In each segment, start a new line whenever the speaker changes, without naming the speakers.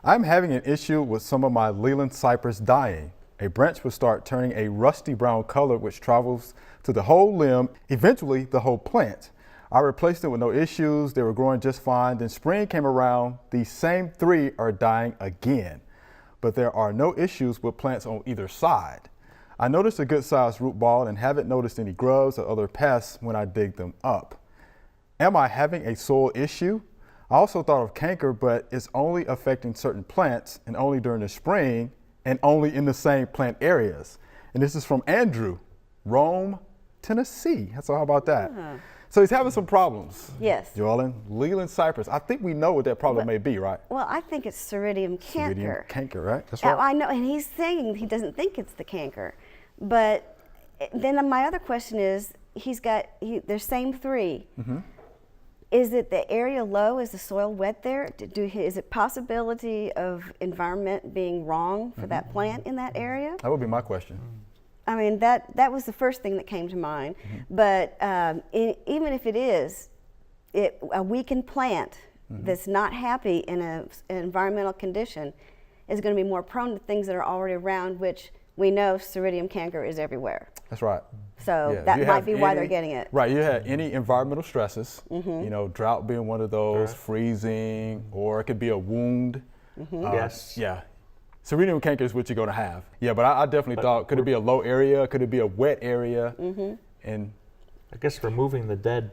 I'm having an issue with some of my Leland cypress dying. A branch will start turning a rusty brown color which travels to the whole limb, eventually the whole plant. I replaced it with no issues. They were growing just fine. Then spring came around. These same 3 are dying again, but there are no issues with plants on either side. I noticed a good sized root ball and haven't noticed any grubs or other pests when I dig them up. Am I having a soil issue? I also thought of canker, but it's only affecting certain plants and only during the spring and only in the same plant areas. And this is from Andrew, Rome, Tennessee. So how about that? So he's having some problems.
Yes.
Joellen, Leland cypress. I think we know what that problem may be, right?
Well, I think it's Ceridium canker.
Ceridium canker, right? That's right.
I know, and he's saying he doesn't think it's the canker. But then my other question is, there's same 3. Is it the area low? Is the soil wet there? Is it possibility of environment being wrong for that plant in that area?
That would be my question.
I mean, that was the first thing that came to mind. But even if it is, a weakened plant that's not happy in an environmental condition is going to be more prone to things that are already around, which we know Ceridium canker is everywhere.
That's right.
So that might be why they're getting it.
Right, you had any environmental stresses, you know, drought being one of those, freezing, or it could be a wound.
Yes.
Yeah. Ceridium canker is what you're going to have. Yeah, but I definitely thought, could it be a low area? Could it be a wet area? And
I guess removing the dead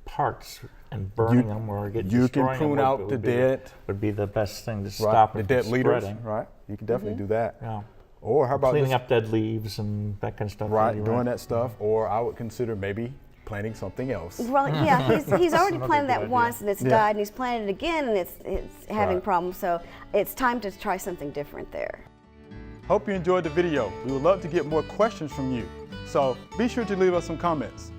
parts and burning them or
you
destroying
can prune
them
out the dead.
Would be the best thing to
Right,
stop
the
it
dead
from
leaders,
spreading.
right? You can definitely do that.
Yeah.
Or how about
Cleaning
just,
up dead leaves and that kind of stuff.
right,
really,
doing that stuff, or I would consider maybe planting something else.
Well, yeah, he's already
another
planted
good
that
idea.
once and it's died, and he's planted it again and it's having problems. So it's time to try something different there.
Hope you enjoyed the video. We would love to get more questions from you. So be sure to leave us some comments.